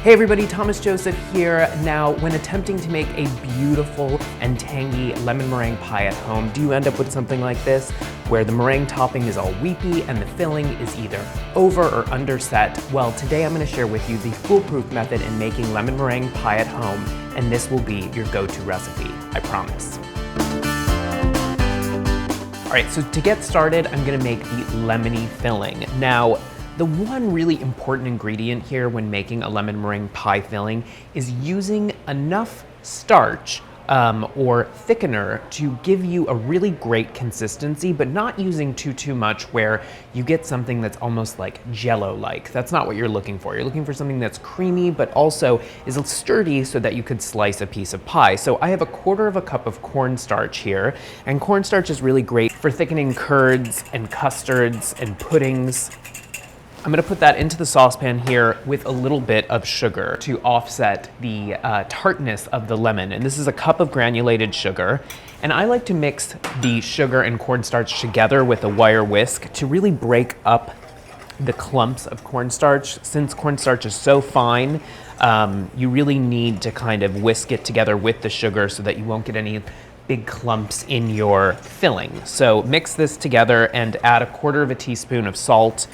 Hey everybody, Thomas Joseph here. Now, when attempting to make a beautiful and tangy lemon meringue pie at home, do you end up with something like this, where the meringue topping is all weepy and the filling is either over or underset? Well, today I'm going to share with you the foolproof method in making lemon meringue pie at home, and this will be your go-to recipe, I promise. All right, so to get started, I'm going to make the lemony filling. Now, the one really important ingredient here when making a lemon meringue pie filling is using enough starch or thickener to give you a really great consistency, but not using too much where you get something that's almost like jello-like. That's not what you're looking for. You're looking for something that's creamy, but also is sturdy so that you could slice a piece of pie. So I have 1/4 cup of cornstarch here, and cornstarch is really great for thickening curds and custards and puddings. I'm gonna put that into the saucepan here with a little bit of sugar to offset the tartness of the lemon. And this is 1 cup of granulated sugar. And I like to mix the sugar and cornstarch together with a wire whisk to really break up the clumps of cornstarch. Since cornstarch is so fine, you really need to kind of whisk it together with the sugar so that you won't get any big clumps in your filling. So mix this together and add 1/4 teaspoon of salt.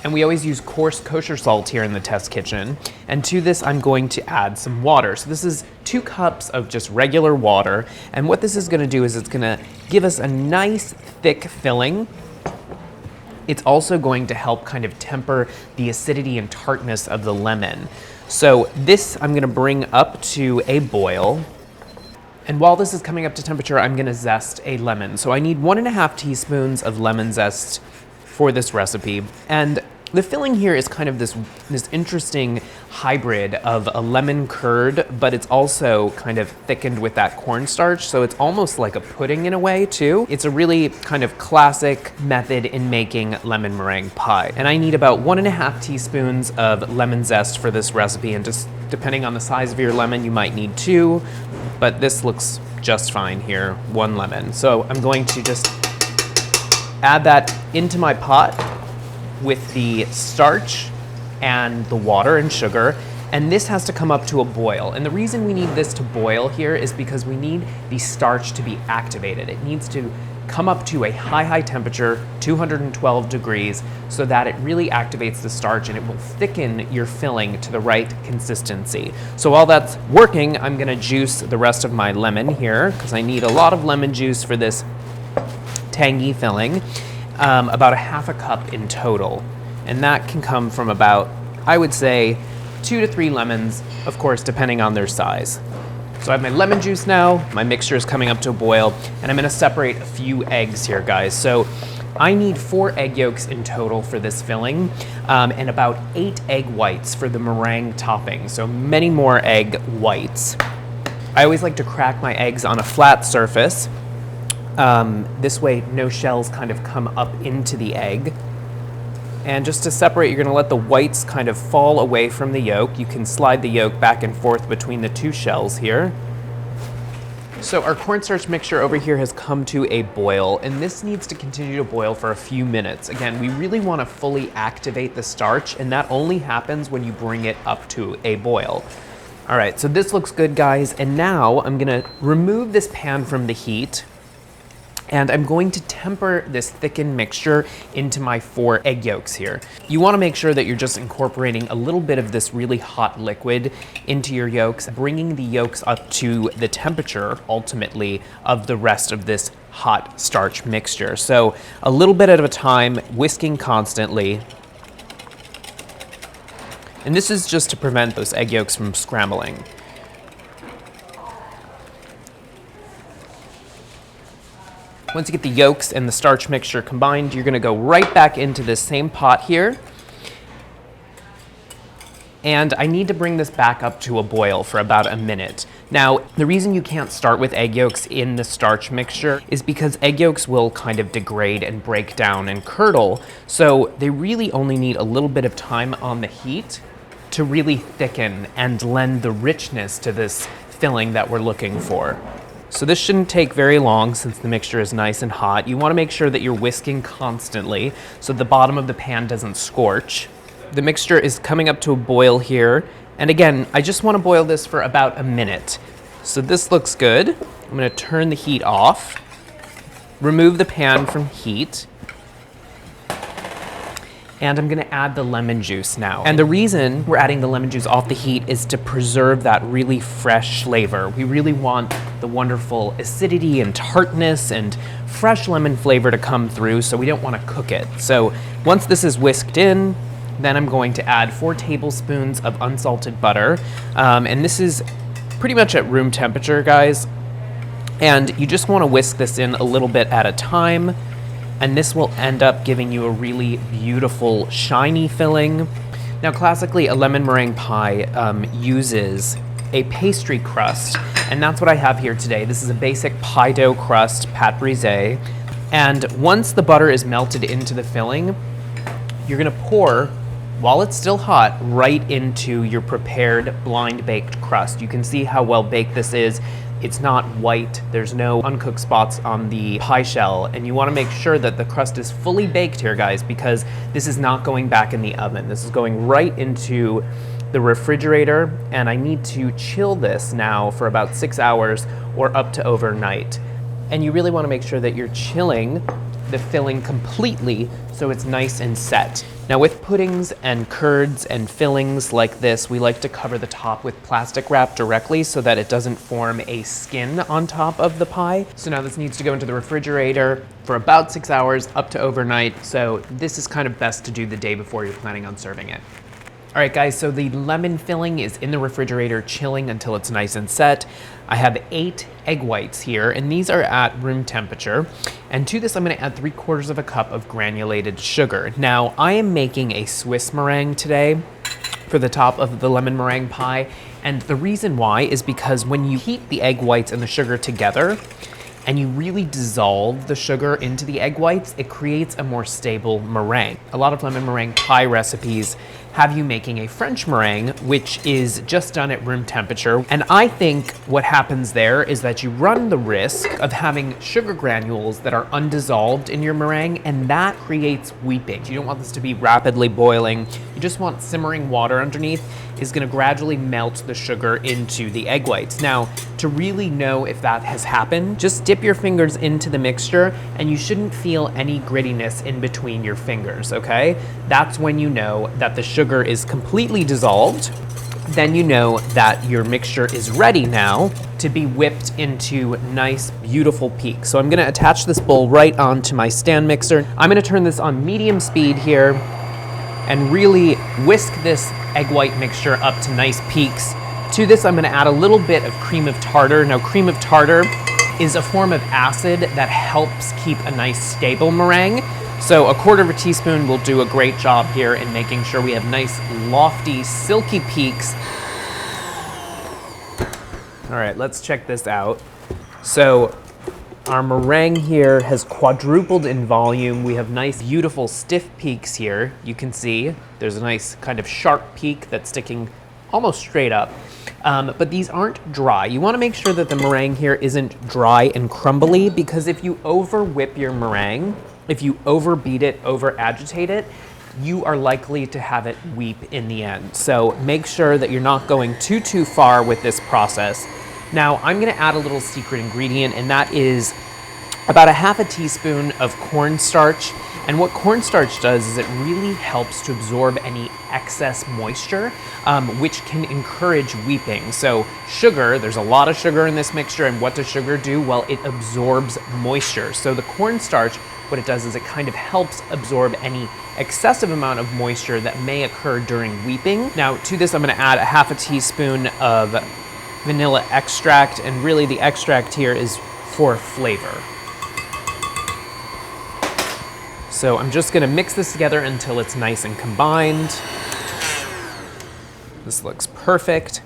And we always use coarse kosher salt here in the test kitchen. And to this, I'm going to add some water. So this is 2 cups of just regular water. And what this is gonna do is it's gonna give us a nice thick filling. It's also going to help kind of temper the acidity and tartness of the lemon. So this I'm gonna bring up to a boil. And while this is coming up to temperature, I'm gonna zest a lemon. So I need 1.5 teaspoons of lemon zest for this recipe. And the filling here is kind of this interesting hybrid of a lemon curd, but it's also kind of thickened with that cornstarch. So it's almost like a pudding in a way too. It's a really kind of classic method in making lemon meringue pie. And I need about 1.5 teaspoons of lemon zest for this recipe. And just depending on the size of your lemon, you might need 2, but this looks just fine here, 1 lemon. So I'm going to just add that into my pot with the starch and the water and sugar, and this has to come up to a boil. And the reason we need this to boil here is because we need the starch to be activated. It needs to come up to a high temperature, 212 degrees, so that it really activates the starch and it will thicken your filling to the right consistency. So while that's working, I'm gonna juice the rest of my lemon here because I need a lot of lemon juice for this tangy filling, about 1/2 cup in total. And that can come from about, I would say, 2 to 3 lemons, of course, depending on their size. So I have my lemon juice now, my mixture is coming up to a boil, and I'm gonna separate a few eggs here, guys. So I need 4 egg yolks in total for this filling, and about 8 egg whites for the meringue topping, so many more egg whites. I always like to crack my eggs on a flat surface. This way no shells kind of come up into the egg. And just to separate, you're gonna let the whites kind of fall away from the yolk. You can slide the yolk back and forth between the 2 shells here. So our cornstarch mixture over here has come to a boil, and this needs to continue to boil for a few minutes. Again, we really wanna fully activate the starch, and that only happens when you bring it up to a boil. All right, so this looks good, guys. And now I'm gonna remove this pan from the heat, and I'm going to temper this thickened mixture into my 4 egg yolks here. You wanna make sure that you're just incorporating a little bit of this really hot liquid into your yolks, bringing the yolks up to the temperature, ultimately, of the rest of this hot starch mixture. So a little bit at a time, whisking constantly. And this is just to prevent those egg yolks from scrambling. Once you get the yolks and the starch mixture combined, you're gonna go right back into this same pot here. And I need to bring this back up to a boil for about a minute. Now, the reason you can't start with egg yolks in the starch mixture is because egg yolks will kind of degrade and break down and curdle. So they really only need a little bit of time on the heat to really thicken and lend the richness to this filling that we're looking for. So this shouldn't take very long since the mixture is nice and hot. You wanna make sure that you're whisking constantly so the bottom of the pan doesn't scorch. The mixture is coming up to a boil here, And again, I just want to boil this for about a minute. So this looks good. I'm going to turn the heat off, remove the pan from heat, and I'm gonna add the lemon juice now. And the reason we're adding the lemon juice off the heat is to preserve that really fresh flavor. We really want the wonderful acidity and tartness and fresh lemon flavor to come through, so we don't wanna cook it. So once this is whisked in, then I'm going to add 4 tablespoons of unsalted butter. And this is pretty much at room temperature, guys. And you just wanna whisk this in a little bit at a time, and this will end up giving you a really beautiful, shiny filling. Now, classically, a lemon meringue pie uses a pastry crust, and that's what I have here today. This is a basic pie dough crust, pâte brisée. And once the butter is melted into the filling, you're gonna pour, while it's still hot, right into your prepared blind baked crust. You can see how well baked this is. It's not white, there's no uncooked spots on the pie shell, and you wanna make sure that the crust is fully baked here, guys, because this is not going back in the oven. This is going right into the refrigerator, and I need to chill this now for about 6 hours or up to overnight. And you really wanna make sure that you're chilling the filling completely so it's nice and set. Now with puddings and curds and fillings like this, we like to cover the top with plastic wrap directly so that it doesn't form a skin on top of the pie. So now this needs to go into the refrigerator for about 6 hours up to overnight. So this is kind of best to do the day before you're planning on serving it. All right, guys, so the lemon filling is in the refrigerator chilling until it's nice and set. I have 8 egg whites here, and these are at room temperature. And to this, I'm gonna add 3/4 of a cup of granulated sugar. Now, I am making a Swiss meringue today for the top of the lemon meringue pie. And the reason why is because when you heat the egg whites and the sugar together, and you really dissolve the sugar into the egg whites, it creates a more stable meringue. A lot of lemon meringue pie recipes have you making a French meringue, which is just done at room temperature. And I think what happens there is that you run the risk of having sugar granules that are undissolved in your meringue, and that creates weeping. You don't want this to be rapidly boiling. You just want simmering water underneath is gonna gradually melt the sugar into the egg whites. Now, to really know if that has happened, just dip your fingers into the mixture and you shouldn't feel any grittiness in between your fingers, okay? That's when you know that the sugar is completely dissolved. Then you know that your mixture is ready now to be whipped into nice, beautiful peaks. So I'm gonna attach this bowl right onto my stand mixer. I'm gonna turn this on medium speed here and really whisk this egg white mixture up to nice peaks. To this, I'm gonna add a little bit of cream of tartar. Now, cream of tartar is a form of acid that helps keep a nice stable meringue. So 1/4 teaspoon will do a great job here in making sure we have nice, lofty, silky peaks. All right, let's check this out. So our meringue here has quadrupled in volume. We have nice, beautiful, stiff peaks here. You can see there's a nice kind of sharp peak that's sticking almost straight up. But these aren't dry. You wanna make sure that the meringue here isn't dry and crumbly, because if you over whip your meringue, if you overbeat it, over agitate it, you are likely to have it weep in the end. So make sure that you're not going too far with this process. Now, I'm gonna add a little secret ingredient, and that is about 1/2 teaspoon of cornstarch. And what cornstarch does is it really helps to absorb any excess moisture, which can encourage weeping. So sugar, there's a lot of sugar in this mixture, and what does sugar do? Well, it absorbs moisture. So the cornstarch, what it does is it kind of helps absorb any excessive amount of moisture that may occur during weeping. Now, to this, I'm gonna add 1/2 teaspoon of vanilla extract, and really the extract here is for flavor. So I'm just gonna mix this together until it's nice and combined. This looks perfect.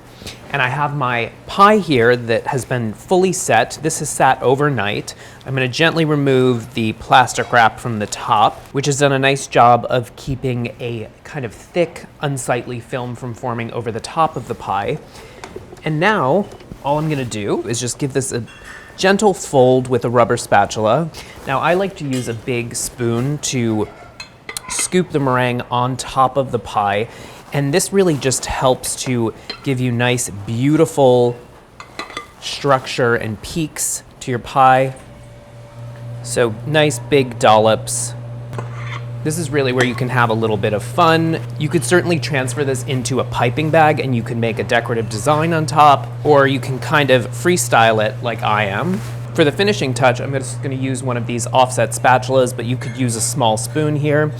And I have my pie here that has been fully set. This has sat overnight. I'm gonna gently remove the plastic wrap from the top, which has done a nice job of keeping a kind of thick, unsightly film from forming over the top of the pie. And now, all I'm gonna do is just give this a gentle fold with a rubber spatula. Now, I like to use a big spoon to scoop the meringue on top of the pie. And this really just helps to give you nice, beautiful structure and peaks to your pie. So nice big dollops. This is really where you can have a little bit of fun. You could certainly transfer this into a piping bag and you can make a decorative design on top, or you can kind of freestyle it like I am. For the finishing touch, I'm just gonna use one of these offset spatulas, but you could use a small spoon here,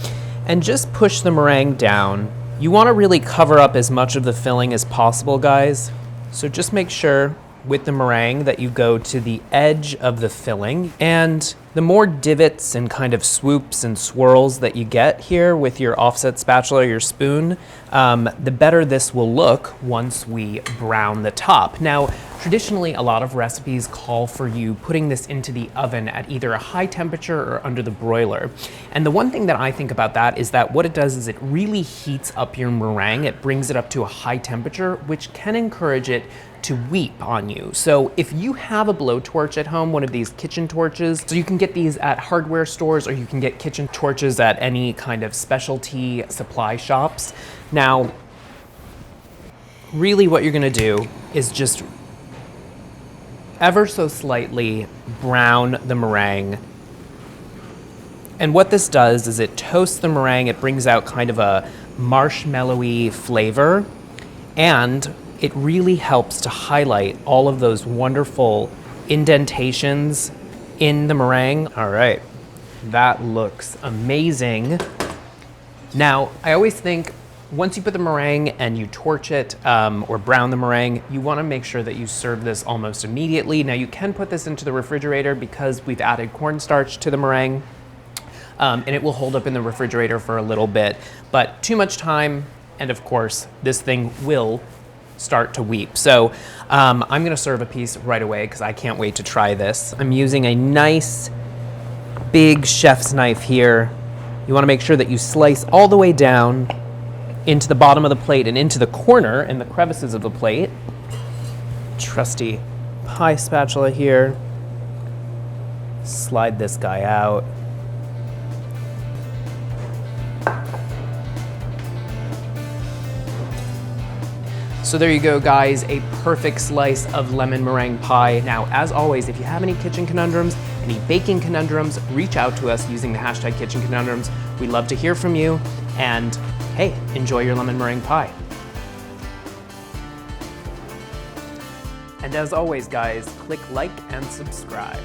and just push the meringue down. You wanna really cover up as much of the filling as possible, guys. So just make sure with the meringue that you go to the edge of the filling, and the more divots and kind of swoops and swirls that you get here with your offset spatula or your spoon, the better this will look once we brown the top. Now, traditionally, a lot of recipes call for you putting this into the oven at either a high temperature or under the broiler. And the one thing that I think about that is that what it does is it really heats up your meringue. It brings it up to a high temperature, which can encourage it to weep on you. So if you have a blowtorch at home, one of these kitchen torches, so you can get these at hardware stores or you can get kitchen torches at any kind of specialty supply shops. Now, really what you're gonna do is just ever so slightly brown the meringue. And what this does is it toasts the meringue, it brings out kind of a marshmallowy flavor, and it really helps to highlight all of those wonderful indentations in the meringue. All right, that looks amazing. Now, I always think once you put the meringue and you torch it or brown the meringue, you wanna make sure that you serve this almost immediately. Now, you can put this into the refrigerator because we've added cornstarch to the meringue, and it will hold up in the refrigerator for a little bit, but too much time, and of course, this thing will start to weep. So I'm gonna serve a piece right away because I can't wait to try this. I'm using a nice big chef's knife here. You wanna make sure that you slice all the way down into the bottom of the plate and into the corner and the crevices of the plate. Trusty pie spatula here. Slide this guy out. So there you go, guys, a perfect slice of lemon meringue pie. Now, as always, if you have any kitchen conundrums, any baking conundrums, reach out to us using the hashtag kitchen conundrums. We love to hear from you, and hey, enjoy your lemon meringue pie. And as always, guys, click like and subscribe.